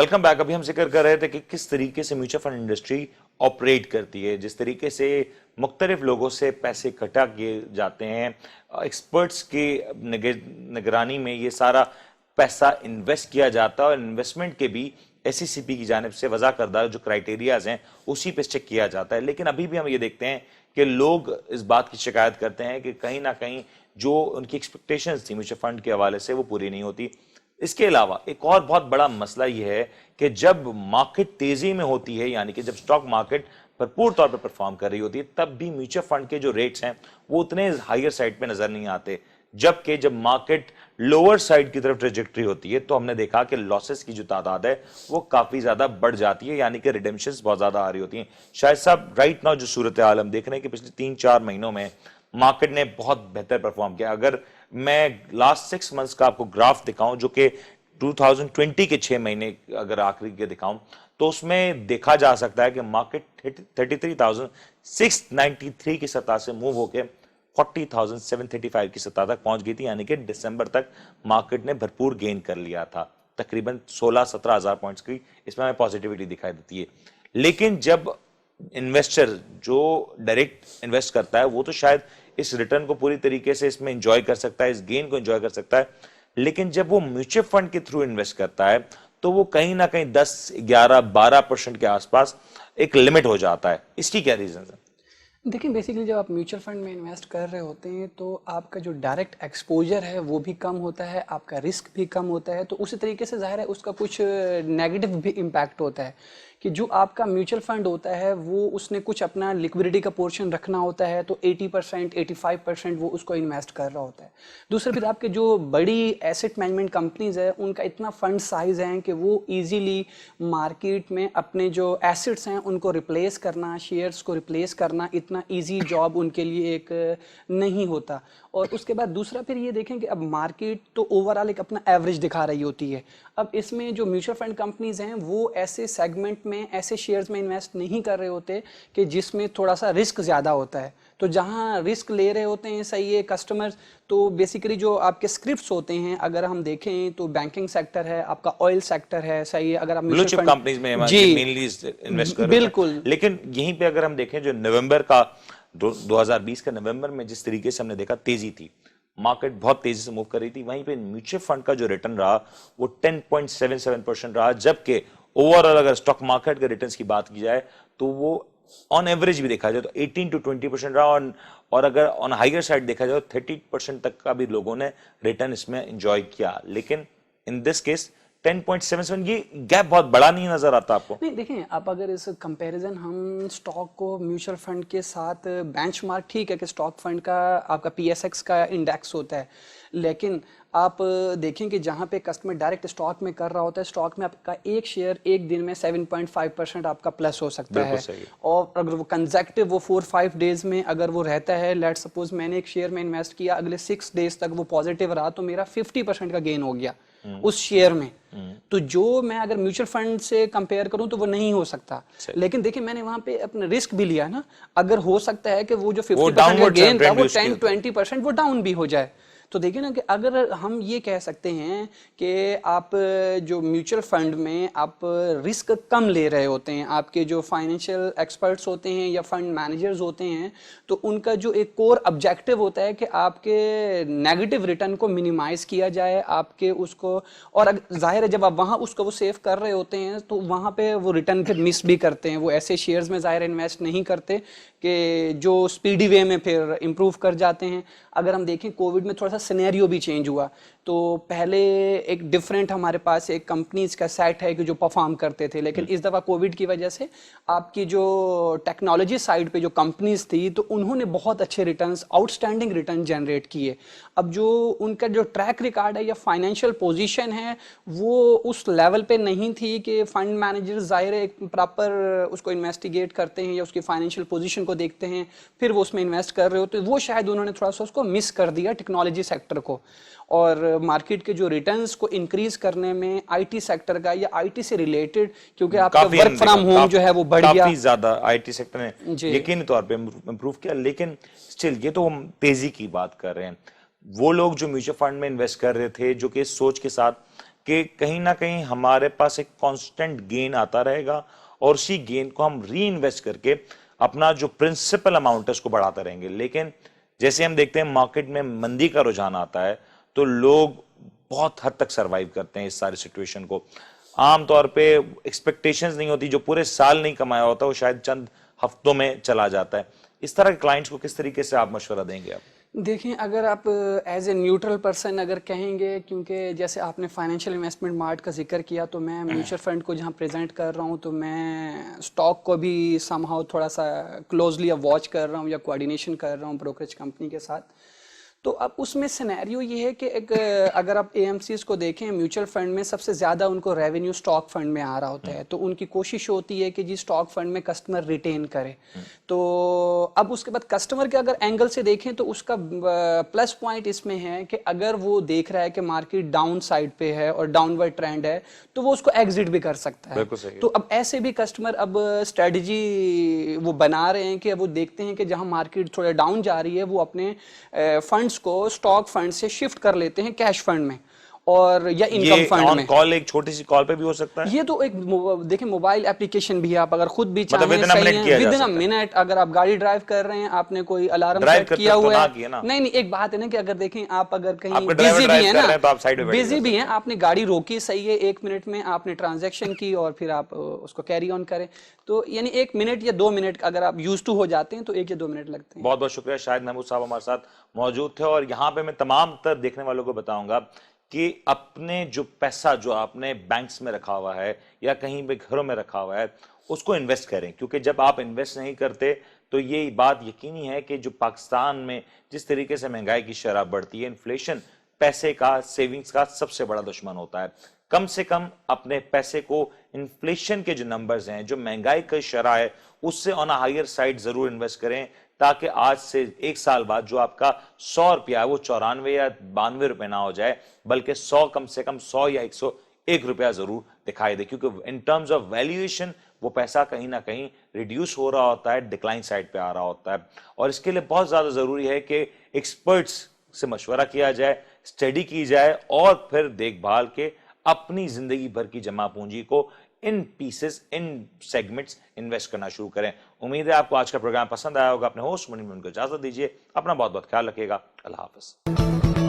Welcome back. अभी हम जिक्र कर रहे थे कि किस तरीके से म्यूचुअल फंड इंडस्ट्री ऑपरेट करती है, जिस तरीके से मुख्तलिफ लोगों से पैसे इकट्ठा किए जाते हैं, एक्सपर्ट्स की निगरानी में ये सारा पैसा इन्वेस्ट किया जाता है और इन्वेस्टमेंट के भी एसईसीपी की जानिब से वज़ा करदा जो क्राइटेरियाज हैं उसी पे चेक किया जाता है। लेकिन अभी भी हम ये देखते हैं कि लोग इस बात की शिकायत करते हैं कि कहीं ना कहीं जो उनकी एक्सपेक्टेशंस थी म्यूचुअल फंड के हवाले से वो पूरी नहीं होती। इसके अलावा एक और बहुत बड़ा मसला यह है कि जब मार्केट तेजी में होती है, यानी कि जब स्टॉक मार्केट भरपूर तौर पर परफॉर्म कर रही होती है, तब भी म्यूचुअल फंड के जो रेट्स हैं वो उतने हायर साइड पे नजर नहीं आते। जबकि जब मार्केट लोअर साइड की तरफ ट्रेजेक्टरी होती है तो हमने देखा कि लॉसेस की जो तादाद है वो काफी ज्यादा बढ़ जाती है, यानी कि रिडेम्पशंस बहुत ज्यादा आ रही होती हैं। शायद साहब राइट नाउ जो सूरत हाल हम देख रहे हैं कि पिछले 3-4 महीनों में मार्केट ने बहुत बेहतर परफॉर्म किया। अगर मैं लास्ट 6 मंथ्स का आपको ग्राफ दिखाऊं जो कि 2020 के 6 महीने अगर आखिरी के दिखाऊं तो उसमें देखा जा सकता है कि मार्केट 33,693 की सतह से मूव होकर 40,735 की सतह तक पहुंच गई थी, यानी कि दिसंबर तक मार्केट ने भरपूर गेन कर लिया था। तकरीबन 16-17 हजार पॉइंट्स की इसमें हमें पॉजिटिविटी दिखाई देती है। लेकिन जब इन्वेस्टर जो डायरेक्ट इन्वेस्ट करता है वो तो शायद इस रिटर्न को पूरी तरीके से इसमें एंजॉय कर सकता है, इस गेन को एंजॉय कर सकता है, लेकिन जब वो म्यूचुअल फंड के थ्रू इन्वेस्ट करता है तो वो कहीं ना कहीं 10-11-12% के आसपास एक लिमिट हो जाता है। इसकी क्या रीजन है? देखिए, बेसिकली जब आप म्यूचुअल फंड में इन्वेस्ट कर रहे होते हैं तो आपका जो डायरेक्ट एक्सपोजर है वो भी कम होता है, आपका रिस्क भी कम होता है, तो उसी तरीके से ज़ाहिर है उसका कुछ नेगेटिव भी इम्पैक्ट होता है कि जो आपका म्यूचुअल फंड होता है वो उसने कुछ अपना लिक्विडिटी का पोर्शन रखना होता है, तो 80% 85% वो उसको इन्वेस्ट कर रहा होता है। दूसरा फिर आपके जो बड़ी एसेट मैनेजमेंट कंपनीज है उनका इतना फंड साइज है कि वो इजीली मार्केट में अपने जो एसेट्स हैं उनको रिप्लेस करना, शेयर्स को रिप्लेस करना इतना ईजी जॉब उनके लिए एक नहीं होता। और उसके बाद दूसरा फिर ये देखें कि अब मार्केट तो ओवरऑल एक अपना एवरेज दिखा रही होती है। अब इसमें जो म्यूचुअल फंड कंपनीज हैं वो ऐसे सेगमेंट में, ऐसे शेयर्स में इन्वेस्ट नहीं कर रहे होते कि जिसमें थोड़ा सा रिस्क ज़्यादा होता है। तो जहाँ रिस्क ले रहे होते हैं सही है कस्टमर्स, तो बेसिकली जो आपके स्क्रिप्ट्स होते हैं अगर हम देखें तो बैंकिंग सेक्टर है, आपका ऑयल सेक्टर है, सही है। अगर आप म्यूचुअल फंड कंपनीज में मेनली इन्वेस्ट कर रहे हैं। बिल्कुल। लेकिन यहीं पे अगर हम देखें जो नवंबर का 2020 का नवंबर में जिस तरीके से हमने देखा तेजी थी, मार्केट बहुत तेजी से मूव कर रही थी, वहीं पे म्यूचुअल फंड का जो रिटर्न रहा वो 10.77% रहा, जबकि ओवरऑल अगर स्टॉक मार्केट के रिटर्न्स की बात की जाए तो वो ऑन एवरेज भी देखा जाए तो 18-20% रहा, और अगर ऑन हाइयर साइड देखा जाए तो 30% तक का भी लोगों ने रिटर्न इसमें एंजॉय किया। लेकिन इन दिस केस 10.77, ये गैप बहुत बड़ा नहीं नजर आता आपको? नहीं, देखें आप अगर इस कंपैरिजन हम स्टॉक को म्यूचुअल फंड के साथ बेंचमार्क, ठीक है कि स्टॉक फंड का आपका पीएसएक्स का इंडेक्स होता है, लेकिन आप देखें कि जहाँ पे कस्टमर डायरेक्ट स्टॉक में कर रहा होता है, स्टॉक में आपका एक शेयर एक दिन में 7.5% आपका प्लस हो सकता है। और अगर वो कंसेक्टिव वो 4-5 डेज में अगर वो रहता है, लेट सपोज मैंने एक शेयर में इन्वेस्ट किया, अगले 6 डेज तक वो पॉजिटिव रहा तो मेरा 50% का गेन हो गया उस शेयर में। तो जो मैं अगर म्यूचुअल फंड से कंपेयर करूं तो वो नहीं हो सकता। लेकिन देखिए मैंने वहां पे अपना रिस्क भी लिया ना, अगर हो सकता है कि वो जो 50% का गेन था वो 10-20% वो डाउन भी हो जाए। तो देखिए ना कि अगर हम ये कह सकते हैं कि आप जो म्यूचुअल फंड में आप रिस्क कम ले रहे होते हैं, आपके जो फाइनेंशियल एक्सपर्ट्स होते हैं या फंड मैनेजर्स होते हैं, तो उनका जो एक कोर ऑब्जेक्टिव होता है कि आपके नेगेटिव रिटर्न को मिनिमाइज किया जाए, आपके उसको, और जाहिर है जब आप वहाँ उसको वो सेव कर रहे होते हैं तो वहाँ पे वो रिटर्न फिर मिस भी करते हैं। वो ऐसे शेयर्स में जाहिर इन्वेस्ट नहीं करते कि जो स्पीडी वे में फिर इम्प्रूव कर जाते हैं। अगर हम देखें कोविड में थोड़ा सा सिनेरियो भी चेंज हुआ, तो पहले एक डिफरेंट हमारे पास एक कंपनीज का सेट है कि जो परफॉर्म करते थे, लेकिन इस दफ़ा कोविड की वजह से आपकी जो टेक्नोलॉजी साइड पे जो कंपनीज थी तो उन्होंने बहुत अच्छे रिटर्न्स, आउटस्टैंडिंग रिटर्न जनरेट किए। अब जो उनका जो ट्रैक रिकॉर्ड है या फाइनेंशियल पोजीशन है वो उस लेवल पे नहीं थी कि फंड मैनेजर ज़ाहिर एक प्रॉपर उसको इन्वेस्टिगेट करते हैं या उसकी फाइनेंशियल पोजीशन को देखते हैं फिर वो उसमें इन्वेस्ट कर रहे होते हैं। वो शायद उन्होंने थोड़ा सा उसको मिस कर दिया टेक्नोलॉजी सेक्टर को, और मार्केट के जो रिटर्न्स को इंक्रीज करने में आईटी सेक्टर का या आईटी से रिलेटेड, क्योंकि आपका वर्क फ्रॉम होम जो है वो बढ़ गया, काफी ज्यादा आईटी सेक्टर ने यकीनी तौर पे इंप्रूव किया। लेकिन स्टिल ये तो हम तेजी की बात कर रहे हैं। वो लोग जो म्यूचुअल फंड में इन्वेस्ट कर रहे थे, जो कि इस सोच के साथ कि कहीं ना कहीं हमारे पास एक कांस्टेंट गेन आता रहेगा और उसी गेन को हम री इन्वेस्ट करके अपना जो प्रिंसिपल अमाउंट है उसको बढ़ाते रहेंगे। लेकिन जैसे हम देखते हैं मार्केट में मंदी का रुझान आता है तो लोग बहुत हद तक सरवाइव करते हैं इस सारी सिचुएशन को। आमतौर पे एक्सपेक्टेशंस नहीं होती, जो पूरे साल नहीं कमाया होता वो शायद चंद हफ्तों में चला जाता है। इस तरह के क्लाइंट्स को किस तरीके से आप मशवरा देंगे आप? देखिए, अगर आप एज ए न्यूट्रल पर्सन अगर कहेंगे, क्योंकि जैसे आपने फाइनेंशियल इन्वेस्टमेंट मार्ट का जिक्र किया, तो मैं म्यूचुअल फंड को जहाँ प्रेजेंट कर रहा हूँ तो मैं स्टॉक को भी समहाउ थोड़ा सा क्लोजली अब वॉच कर रहा हूँ या कोऑर्डिनेशन कर रहा हूँ ब्रोकरेज कंपनी के साथ। तो अब उसमें सिनेरियो ये है कि एक अगर आप एएमसीज को देखें, म्यूचुअल फंड में सबसे ज़्यादा उनको रेवेन्यू स्टॉक फंड में आ रहा होता है, तो उनकी कोशिश होती है कि जी स्टॉक फंड में कस्टमर रिटेन करे। तो अब उसके बाद कस्टमर के अगर एंगल से देखें तो उसका प्लस पॉइंट इसमें है कि अगर वो देख रहा है कि मार्केट डाउन साइड पे है और डाउनवर्ड ट्रेंड है तो वो उसको एग्जिट भी कर सकता है। तो अब ऐसे भी कस्टमर अब स्ट्रेटजी वो बना रहे हैं कि वो देखते हैं कि जहां मार्केट थोड़ा डाउन जा रही है वो अपने फंड्स को स्टॉक फंड से शिफ्ट कर लेते हैं कैश फंड में और या इनकम फंड में। कॉल एक छोटी सी कॉल पे भी हो सकता है। ये तो एक देखिए मोबाइल एप्लीकेशन भी है, आप अगर खुद भी चाहें विद इन अ मिनट अगर आप गाड़ी ड्राइव कर रहे हैं, आपने कोई अलार्म सेट किया हुआ है, नहीं नहीं एक बात है ना कि अगर देखें आप अगर कहीं बिजी भी है ना, बिजी भी हैं, आपने गाड़ी रोकी सही है, 1 मिनट में आपने ट्रांजैक्शन की और फिर आप उसको कैरी ऑन करें, तो यानी 1 मिनट या 2 मिनट अगर आप यूज टू हो जाते हैं तो 1 या 2 मिनट लगते हैं। बहुत बहुत शुक्रिया, शाहिद महमूद साहब हमारे साथ मौजूद थे। और यहाँ पे मैं तमाम तर देखने वालों को बताऊंगा कि अपने जो पैसा जो आपने बैंक्स में रखा हुआ है या कहीं पे घरों में रखा हुआ है उसको इन्वेस्ट करें, क्योंकि जब आप इन्वेस्ट नहीं करते तो ये बात यकीनी है कि जो पाकिस्तान में जिस तरीके से महंगाई की शरह बढ़ती है, इन्फ्लेशन पैसे का, सेविंग्स का सबसे बड़ा दुश्मन होता है। कम से कम अपने पैसे को इन्फ्लेशन के जो नंबर्स हैं, जो महंगाई की शरह है, उससे ऑन अ हायर साइड जरूर इन्वेस्ट करें, ताकि आज से 1 साल बाद जो आपका 100 रुपया है वो 94 या 92 रुपए ना हो जाए, बल्कि 100 कम से कम 100 या 101 रुपया जरूर दिखाई दे, क्योंकि इन टर्म्स ऑफ वैल्यूएशन वो पैसा कहीं ना कहीं रिड्यूस हो रहा होता है, डिक्लाइन साइड पे आ रहा होता है। और इसके लिए बहुत ज्यादा जरूरी है कि एक्सपर्ट्स से मशवरा किया जाए, स्टडी की जाए और फिर देखभाल के अपनी जिंदगी भर की जमा पूंजी को इन पीसेस, इन सेगमेंट्स इन्वेस्ट करना शुरू करें। उम्मीद है आपको आज का प्रोग्राम पसंद आया होगा। अपने होस्ट मुनीम को इजाजत दीजिए, अपना बहुत बहुत ख्याल रखिएगा। अल्लाह हाफिज।